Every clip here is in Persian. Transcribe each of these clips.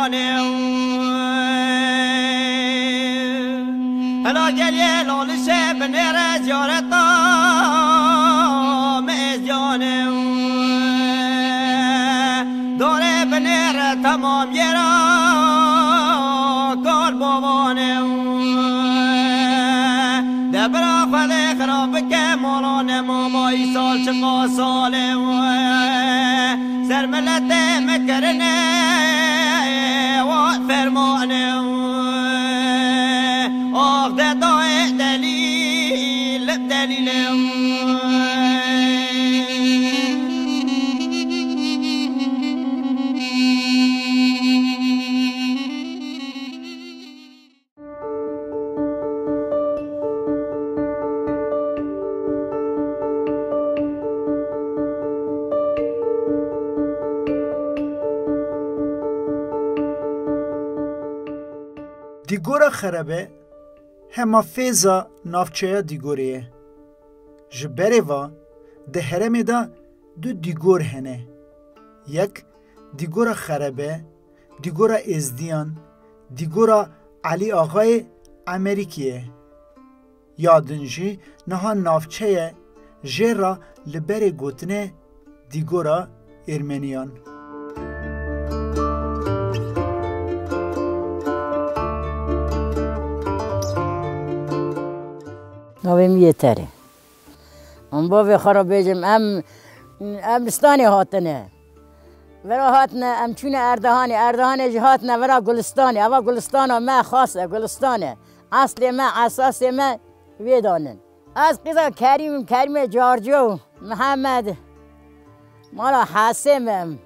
جانم هلا گلیه لال شب نره زیارتام از جانم داره بنره تمام یرا کار بابانم دبرا خود خراب که مالان مامایی سال چقا سالم سر ملت مکرنه و فرمانم آخ دای دلیلم دیگورا خرابه هما فیزا نافچه دیگوریه جبره و ده هرمی دا دو دیگور هنه یک دیگورا خرابه دیگورا ازدیان دیگورا علی آقای امریکیه یادنجی نها نافچه جرا لبر گوتنه دیگورا ارمنیان نویم یه تره اون با خراب بیجم امستانی هاتنه ورا هاتنه ام چون اردهانی هاتنه ورا گلستانی اوا گلستانا ما خاصه گلستانه اصل ما اساس ما ویدانن از قضا کریم جارجو محمد مالا حاسم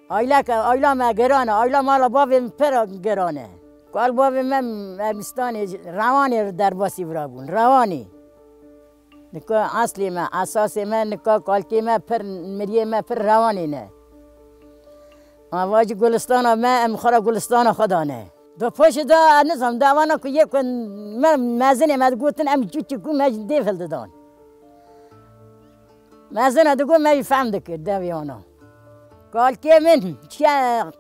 آیلا ما گرانه آیلا مالا بابیم پر گرانه کال بابی من امستانی روانی در باسی برا بون روانی نکا اصلی من اساس من نکا کالکی من پر مریه من پر روانی نه واج گلستان من خورا گلستان خدا نه دو پوش دا نظام دوانا که یک من مزنه من گوتن ام چوچی کو من دیفل دادن مزنه دو من فهم دکر دویانا کالکی من چه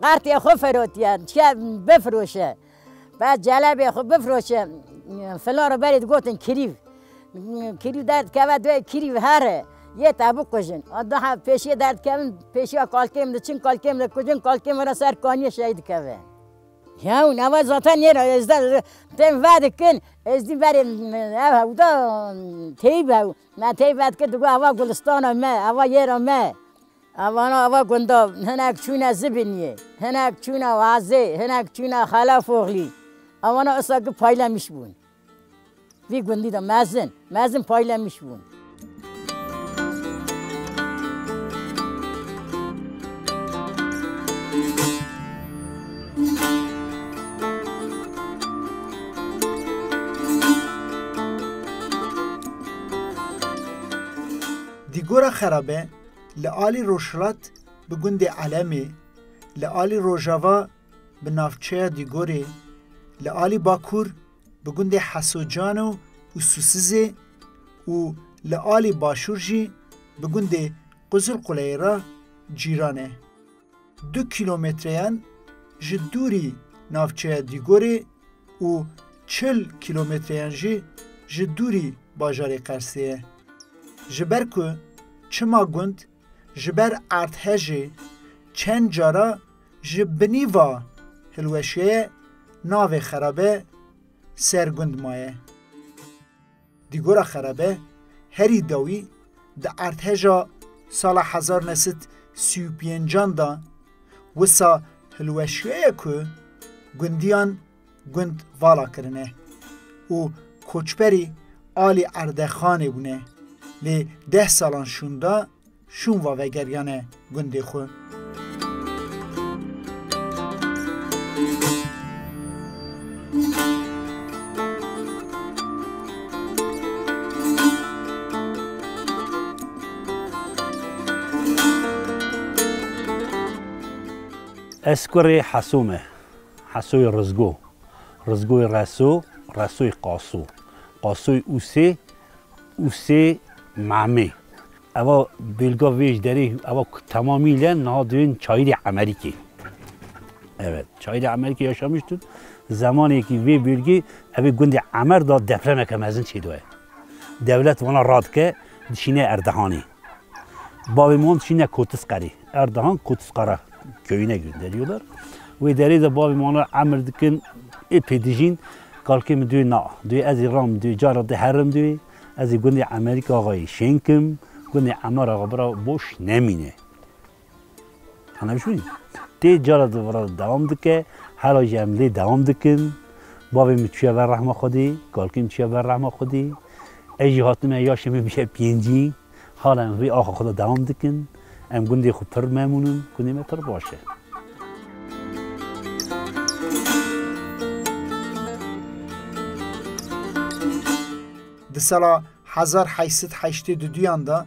قرطی خو فروتیه چه بفروشه بعد جلبی خو بفروشه فلان رو برید گوتن کریو درد که دوی کریو هره یه تابو کجن آدها پیشی درد که پیشی کالکیم ده چین کالکیم ده کجن کالکیم را سر کانی شهید که یا اون اول ذاتا نیره از ده تیم وعده کن از دی بریم او دا تیب او نه تیب وعده که دگو اوا گلستان ما اوا یه ما اوا گندا هنک چونه زبینیه هنک چونه وازه هنک چونه خلاف اغلی اوانا اصلا که پایله میشبون وی گندی دا مزن پایله میشبون دیگورا خرابه لعالی روشلات بگند علمی لعالی روژاوا به نافچه دیگوری لعالی باکور بگند حسوجانو و سوسیزه و لعالی باشورجی بگند قزل قلیرا جیرانه 2 کیلومتریان جدوری نافچه دیگوری و 40 کیلومتریان جدوری باجار قرسیه جبر که چما گند جبر ارتهجه چند جارا جبنیوا هلوشیه ناو خرابه سرگند مایه دیگورا خرابه هری داوی ده ارتهجا سال 1935 دا وسا هلوشیه که گندیان گند والا کرنه و کوچپری آلی اردخانه بونه لی 10 سالان شوندا شون و وگریانه گنده خو اسکوری حسومه حسوی رزگوی رسوی قاسوی اوسه معمه اوا بلگا ویش داری اوا تمامی لن نادوین چایری امریکی Evet. Çayda Amerika yaşamıştır. Zamanı ki ve bölge evi gündü Amer da deprem kemezin çeydi. Devlet ona rad ke dişine Erdoğan'ı. Babamın dişine Kotiskarı. Erdoğan Kotiskara köyüne gönderiyorlar. Ve deri de babamın Amer dikin epedijin kalkim diyor na. Diyor az İran diyor cara de herim diyor. Az gündü Amerika ağayı şenkim. Gündü Amer ağa bra boş nemine. Anlaşılıyor? Te cara da devam dike. حالا جمله دوام دکن بابی میتویه بر رحمه خودی کالکی میتویه بر رحمه خودی ایجی هاتمه یاشی میشه پینجی حالا وی آخا خدا دوام دکن ام گندی خوب پر میمونن گندی پر باشه د سالا 1882 دا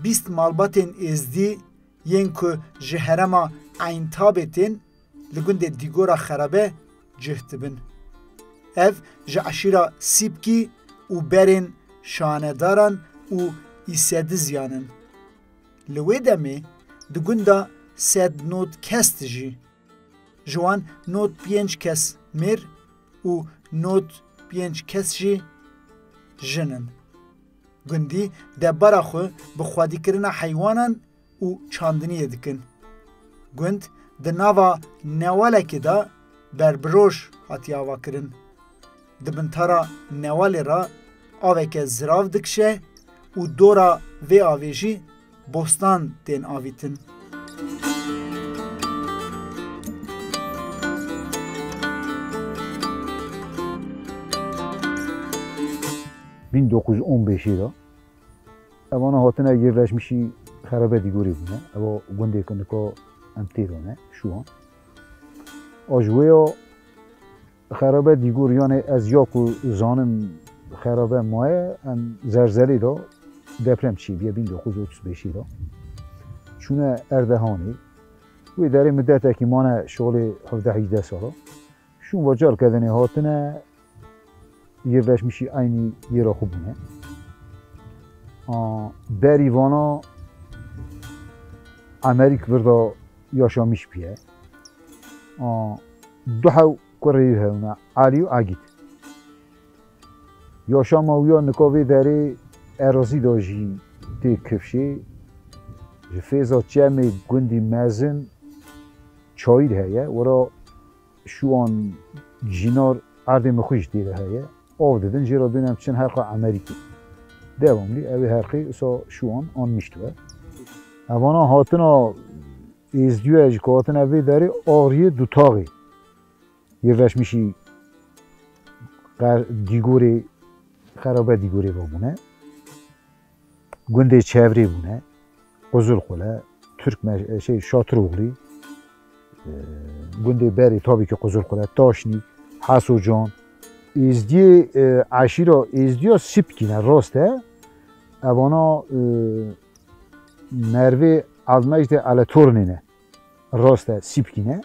20 مالباتین ازدی ین که جهرما عین تابتین لگند دیگورا خرابه جهتبن. اف جه عشیرا سیبکی و برین شانداران و ایسادزیانن. لوی دمی دگوندا سد نوت کست جی. جوان نوت 5 کس مر و نوت 5 کس جی جنن. گندی دبارا خو بخوادی کرنا حیوانان و چاندنی دکن. گند د ناوا نوالکی دا بربروش هاتی آوا کرن. دبنتارا نوالی را آوه زراف دکشه و دورا وی آویجی بوستان دین آویتن. 1915 دا اوانا هاتنه yerleşmişi خرابه دیگوری بونه اوا گنده کنه که ام تیرانه شوان آجویا خرابه دیگوریان از یاکو زانم خرابه ماه ام زرزلی دا deprem چی بیه 1935 دا چونه اردهانی وی داری مدت که مانه شغل 17-18 ساله شون واجال کردنی هاتنه yerleşmişi aynı yere خوبونه بریوانا امریک وردا yaşamış piye دوحو کره هونه علی و عگید yaşama uya nikavi deri erazi da jî tê kifşê ji fêza çemê gundî mezin çayîr heye wera şu an jînar erdê min xwe ji tê de heye av didin jê ra bînem çin herqa Amerîkê devamlî ew ê herqê îsa şu an anmiştwe evana hatina êzdiya ji ku hatine vê derê ariyê dutaxê yerleşmişî dîgorê خرابه دیگوری بونه گنده چهوری بونه قزل خله ترک şey شاتروغلی گنده بری تابی که قزل خله تاشنی حسو جان ازدی عشیرا ازدیا سیپکینه راسته اوانا نروی علمجد علی تورنینه راسته سیپکینه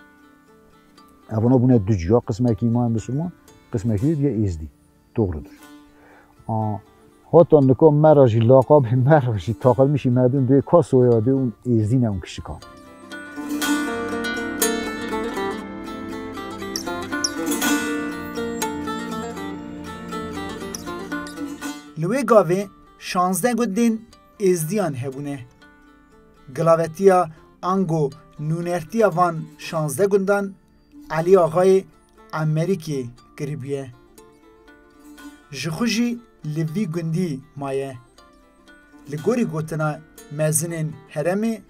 اوانا بونه دوجیا قسمه که ایمان بسرمان قسمه که دیگه ازدی doğrudur. Hatta niko meraji laqab meraji taqal mişi medun de kasoya de un ezine un kişikan. Lwe gave 16 gudin ezdiyan hebune. Glavetiya ango nunertiya van 16 gundan Ali Ağay Ameriki giribiye. Jixuji li gundî maye. Li gorî gotina mezinên heremê,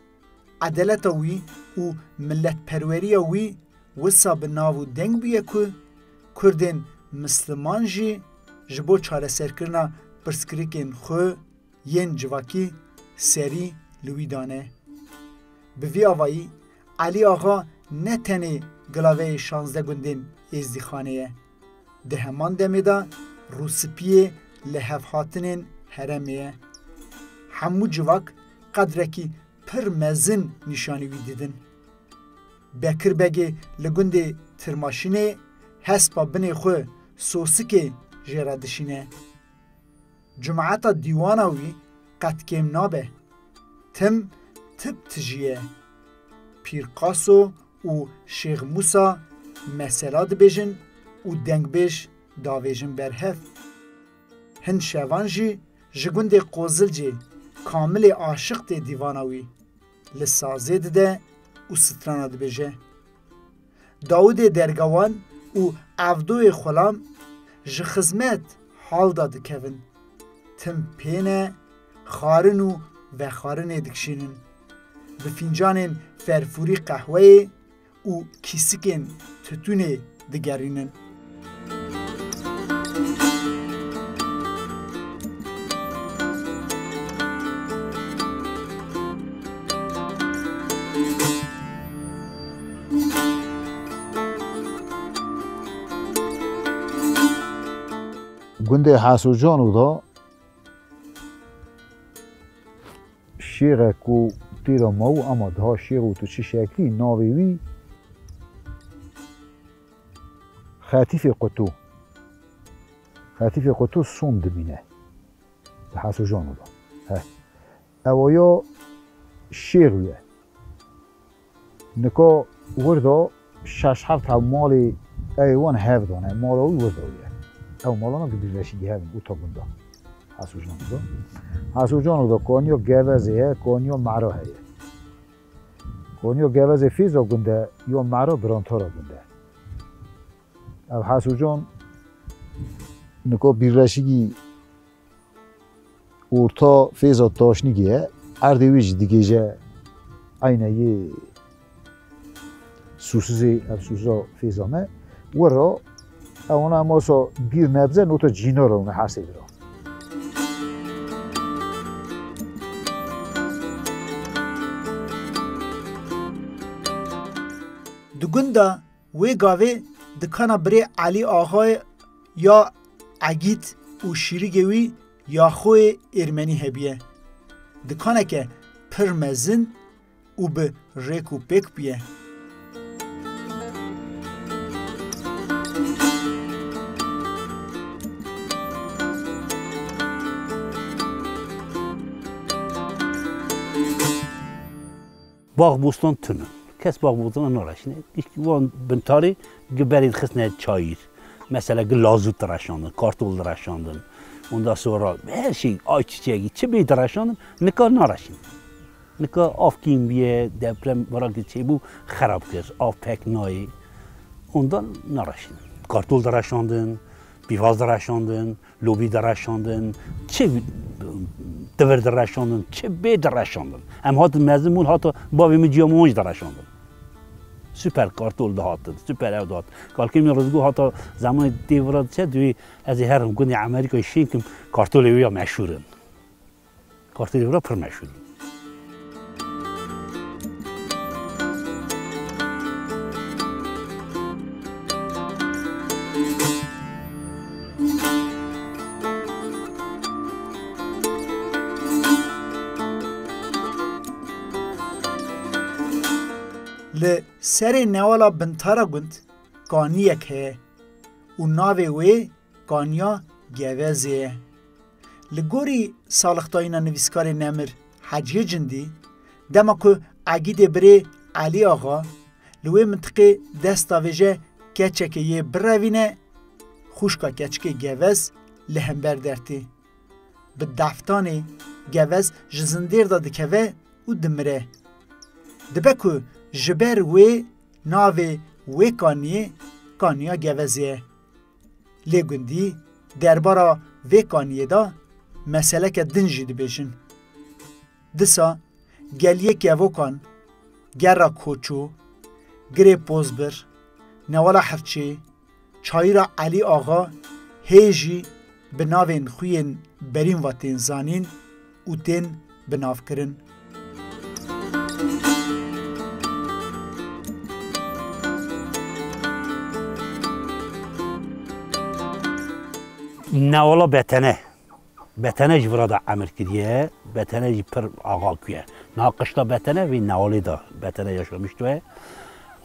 edeleta wî û milletperweriya wî wisa bi nav û deng bûye ku Kurdên Misliman jî ji bo çareserkirina pirsgirêkên xwe yên civakî serî li wî dane. Bi vî avayî Alî Axa ne tenê gilaveyê 16 gundên êzdîxanê ye. Di heman demê de Rusipiyê li hevhatinên heremê ye. Hemû civak qedrekî pir mezin nîşanî wî didin. Bekirbegê li gundê Tirmaşînê hespa binê xwe sosikê jê re dişîne. Cumeta dîwana wî qet kêm nabe. Tim tip tijî ye. Pîrqaso و شیخ موسی مثلا دبیجن و دنگ بیش داویجن برهف. هن شوان جی جگوند قوزل جی کامل عاشق تی دیواناوی لسازه ده و سترانه دبیجه. داود درگوان و عبدو خلام جه خزمت حال داد کهون. تم پینه خارن و خارن دکشینن. به فنجان فرفوری قهوه و کیسکن تتونه دگرینن. گنده حاسوجان و دا شیغه کو تیرا ماو اما ده شیغو تو چی شکلی ناویوی خاتیف قطو سون دبینه حاسوجان و دا اوایا شیغویه نکا وردا شش هفت هم مالی ایوان هفت دانه مالاوی ورداویه او مالانا که بیرشیگی هفت او تا گنده حاسوجان دا کانیا گوزه کانیا معرا هیه کانیا گوزه فیزا گنده یا معرا برانتارا گنده او حاسوجان نکا بیرشیگی اورتا فیزا تاشنیگیه اردویج دیگه جه اینه یه سوسیزی او سوسیزا فیزامه ورا اونا ماسا بیر نبزه نوتا جینا را اونه حسی برا دگوندا وی گاوه دکانا بری علی آقای یا عگیت و شیریگوی یا خوی ارمنی هبیه دکانه که پر مزن و به ریکو پیک بیه باغ بوستان تونن کس باغ بوستان نراشینه وان بنتاری گبرید خسنه چایر مثلا گلازو دراشاندن کارتول دراشاندن اوندا سورا هر شی آیچیگی چه بی دراشاندن نکار نراشین نکار آف کیمیه دپرم برای چه بو خراب کرد آف پک نای اوندا نراشین کارتول دراشاندن بیواز دراشاندن لوبی دراشاندن چه دور دراشاندن چه بی دراشاندن هم هات مزمون هات باوی مجیامونج دراشاندن سوپر کارتول دهاتن سوپر او دهات کالکیم روزگو هات زمان دیورات چه دوی از هر گونی امریکای شینکم کارتول ویا مشهورن کارتول ویا پر مشهورن ل سر نوالا بنتارا گند کانیک هه و ناوی وی کانیا گوزه لگوری سالختاینا نویسکار نمر حجی جندی دما که عگید بری علی آقا لوی منطقه دستاویجه کچکه یه بروینه خوشکا کچکه گوز لهمبر درتی به دفتان گوز جزندیر داده که و دمره دبه که جبر وی ناوی وی کانیا گوزیه لگندی دربارا وی کانیه دا مسئله که دنجی دبیشن دسا گلیه که وکان گر کوچو گره پوزبر نوالا حفچه چایرا علی آقا هیجی به ناوین خوین برین و تین زانین و تین بناف کرن نوالا بتنه جورادا عمل کردیه بتنه پر آقا کیه ناقشتا بتنه وی نوالی دا بتنه yaşamıştı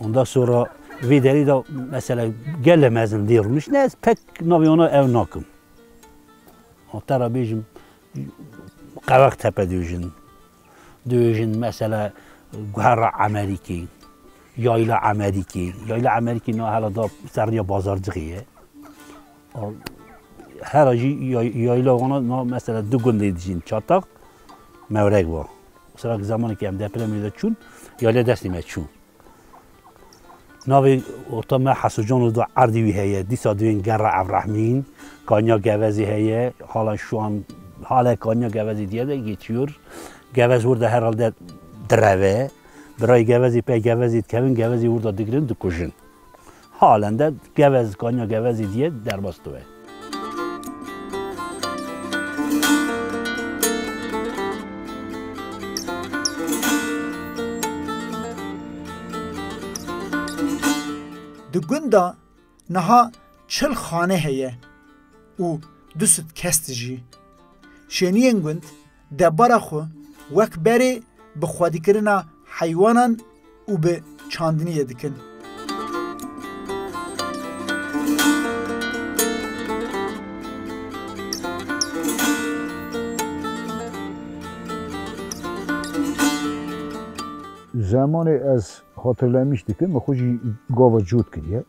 ondan sonra وی دری دا مثلا گل مزن دیرمش نه از پک نویانا او ناکم ترا بیجم قوق تپه دوژن مثلا گوهر امریکی یایلا امریکی نه حالا دا سرنیا بازار جغیه هر آجی یایلا وانا مثلا دو گنده دیجین چاتاق مورگ با سراغ زمانی که هم دپله میده چون یایلا دستی می چون ناوی اوتا ما حسوجان دو عردی وی هیه دیسا دوین گر عبرحمین کانیا گوزی هیه حالا شوان حالا کانیا گوزی دیه ده گیتیور گوز ورده هر حال ده دروه برای گوزی پی گوزید کبین گوزی ورده دگرین دو کشن حالا ده گوز کانیا گوزی دیه در باستوه د گوندا نها 40 خانه هیه و دوست کست جی شنین گوند دبارا خو وک بری به خودی کرنا حیوانان و به چاندنی دکن زمان از خاطرلمیش دکن ما خوشی گاوا جود کریه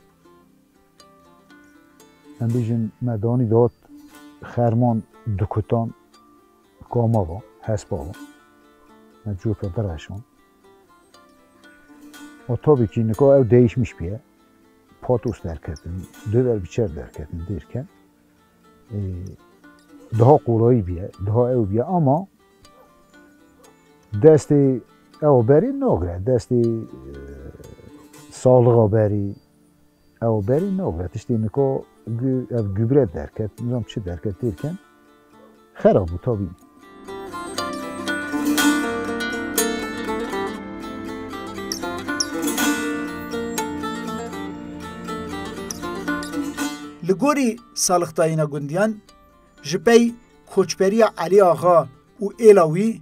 هم بیشن مدانی داد خرمان دکتان کاما با حسبا با من جود را درشان و تابی که نکا او دیشمیش بیه پاتوس در کردن دو در بیچر در کردن دیر کن daha kolay بیه daha ev بیه اما دستی او بری نگره دستی سالغا بری او بری نگره تشتی نکو گبره درکت نظام چه درکت دیر کن خراب بود طبیعی لگوری سالختایینا گندیان جپی کوچپری علی آغا و ایلاوی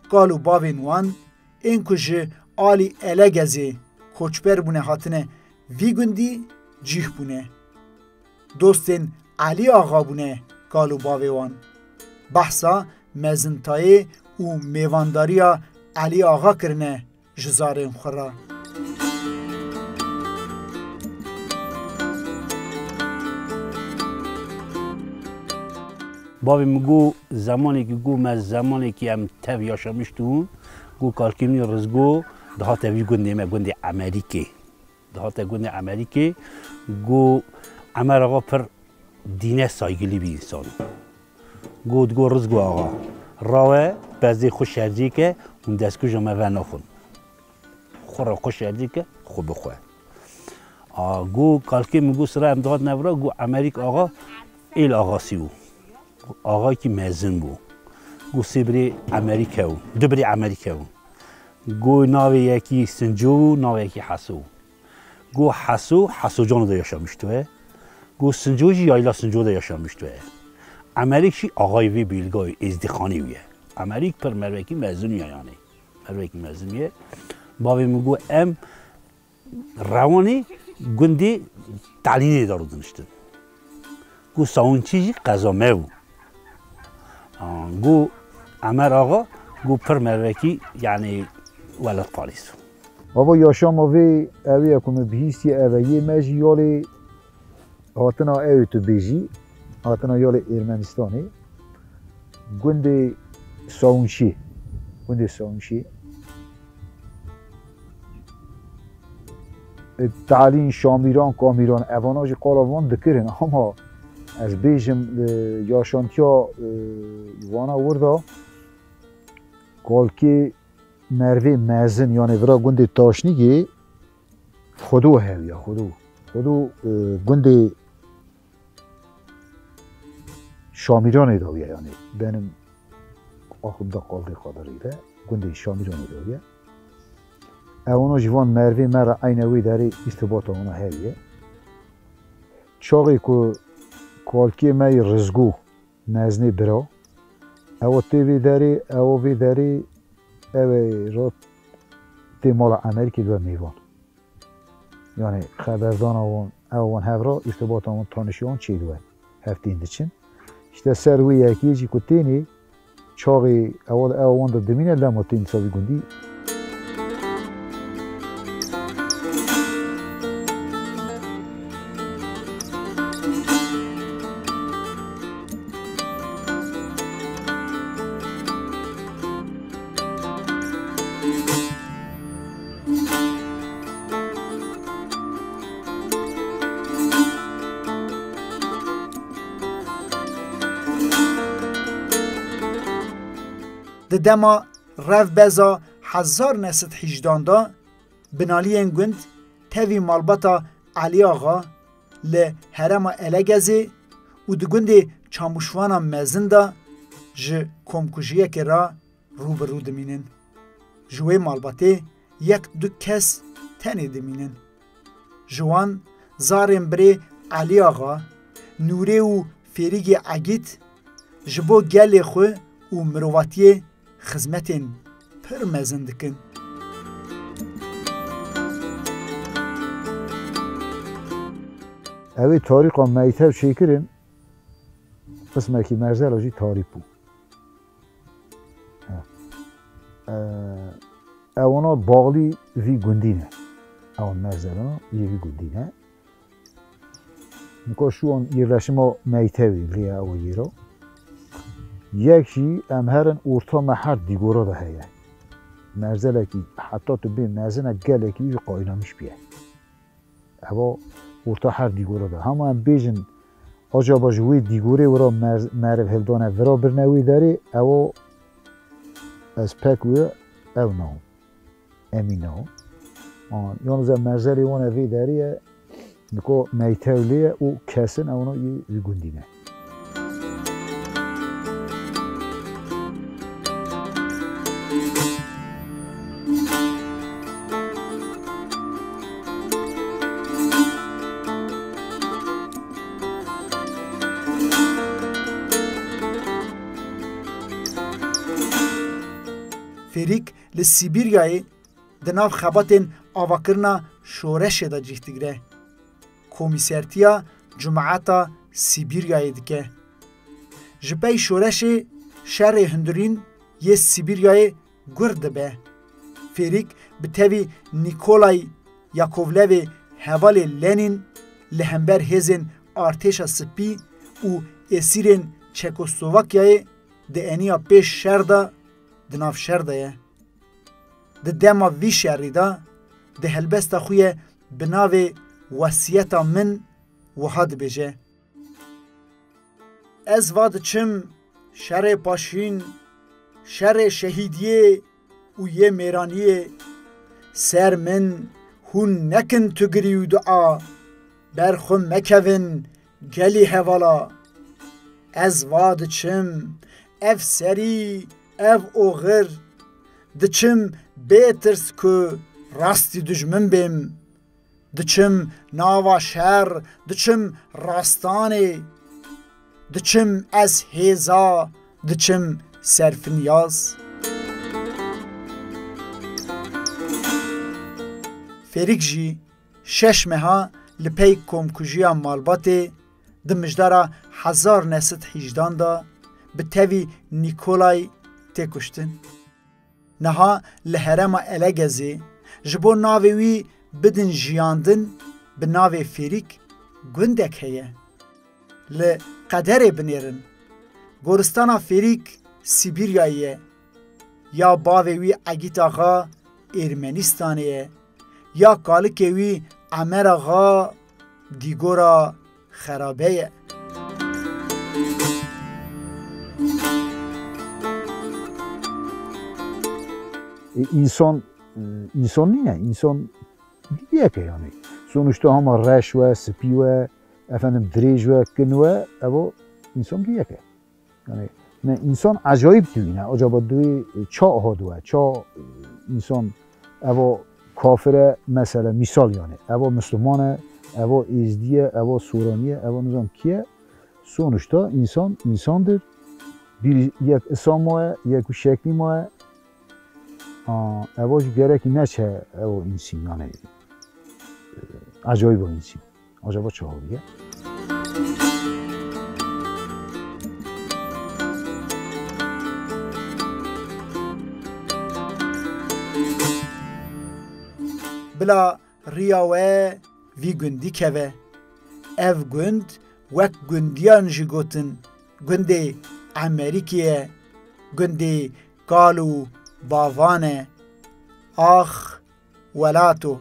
قالو باوین وان این کج آلی الگزی کوچپر بونه هاتنه وی گندی جیح بونه دوستین علی آغا بونه قالو باویوان بحثا مزنتای و میوانداریا علی آغا کرنه جزارین خورا بابی مگو زمانی که گو مز زمانی که هم تاوی آشامیشتون گو کالکیمی رزگو ده تاوی گنده ما گنده امریکی ده تا گنده امریکی گو امر آقا پر دینه سایگلی بی انسان گو رزگو آقا راوه بعضی خوش شرجی که اون دستگو جمعه و نخون خورا خوش شرجی که خوب بخواه گو کالکیمی گو سره امداد نورا گو امریک آقا ایل آقا سیو آقایی که مزن بود گو سیبری امریکا و دبری امریکا و گو ناوی یکی سنجو ناوی یکی حسو گو حسو جانو دا یاشامشتوه گو سنجو جی یایلا سنجو دا یاشامشتوه امریک شی آقای وی بیلگای ازدخانی ویه امریک پر مروکی مزنی یعنی مروکی مزنیه باوی مگو ام روانی گندی تعلینی دارو دنشتن گو ساون چیزی قضامه بود گو امر آقا گو پر مروکی یعنی ولد پالیسو آبا یاشام اوی اوی اکنو بهیستی اویه مجی یالی هاتنا اوی تو بیجی هاتنا یالی ارمنستانی گنده ساونشی تعلیم شامیران کامیران اواناج قالاوان دکرن اما از بیجم یاشانتیا وانا وردا کالکی مروی مزن یعنی ورا گنده تاشنیگی خودو هویا خودو گنده شامیران داویه یعنی بینم آخود دا قالقی خادریده گنده شامیران داویه اونا جوان مروی مرا اینوی داری استباط اونا هویه چاقی که کالکی مای رزگو مزنی برا او تیوی داری او وی داری اوی را تی مال امریکی دو میوان یعنی خبردان اوان هفرا ارتباط اوان تانشیان چی دوه هفتین دچین اشته سروی یکی جی کتینی چاقی اوان دا دمینه لما تین ساوی گندی دما رف بزا 1918 دا بنالیین گوند تاوی مالباتا علی آغا ل هرم الگزی و دو گوند چاموشوانا مزن دا ج کمکوژیه که را روبرو دمینن. جوی مالباته یک دو کس تنی دمینن. جوان زارن بری علی آغا نوره و فریگی عگیت جبو گل خو و مرواتی خدمتین پر مزن دکن. اوی تاریخ میتر شکرین قسمه که مرزل آجی تاریخ بود. اونا باقلی وی گندینه. اون مرزل ها وی گندینه. نکاش شوان یرشما میتوی لیا او یرو. یکی امهرن اورتا محر دیگورا ده هیه. مرزل کی حتی تو بین مزنه گله کی قاینا میش بیه. اما اورتا هر دیگورا ده. همه هم بیجن آجا باجوی دیگوره ورا معرف هلدانه ورا برنوی داری او از پکوی او نو امین نو یانوزه مرزلی وانه وی داریه نکو میتولیه او کسن اونو یه گندینه. فریک لسیبیریای دناف خباتین آواکرنا شورش دا جیختگره. کمیسرتیا جماعتا سیبیریای دکه. جپای شورش شهر هندورین یه سیبیریای گرد به. فریک به تاوی نیکولای یاکوولوی هوال لنین لهمبر هزین ارتش سپی و اسیرین چکسلواکیای دنیا پیش شردا دناف شردایه. ده دما وی شهری دا ده هلبستا خویه بناوی وصیتا من وحاد بجه. از واد چم شر پاشین شر شهیدیه و یه میرانیه سر من هون نکن تو گریو دعا برخون مکوین گلی حوالا. از واد چم اف سری اف اوغر دچم بیترس که راستی دجمن بیم دچم ناوا شهر دچم راستانه دچم از هیزا دچم سرفنیاز. فریک جی 6 مها لپی کمکوژیا مالباته دمجدارا 1918 دا به تاوی نیکولای تکشتن. نها لهرم الگزی جبو ناوی وی بدن جیاندن به ناوی فریک گندک هیه. لقدر بنیرن گورستانا فریک سیبیریاییه یا باوی وی اگیت آغا ارمنیستانیه یا کالک وی امر آغا دیگورا خرابیه. insan niye? İnsan diye ki yani. Sonuçta ama reş ve spi ve efendim drej ve kın ve ama insan diye ki. Yani ne insan acayip diyor ne? Acaba diyor çağ haduwa çağ insan ama kafire mesela misal yani. Ama Müslümane ama izdiye ama Suraniye ama nizam kiye sonuçta insan insandır. Bir یک اسام ما یک شکلی ما اواج گرکی نچه او انسان یعنی عجایب انسان عجبا چهاریه بلا ریاوه وی گندی که اف گند وک گندیان جی گوتن گندی امریکیه گندی گالو باوانه آخ ولاتو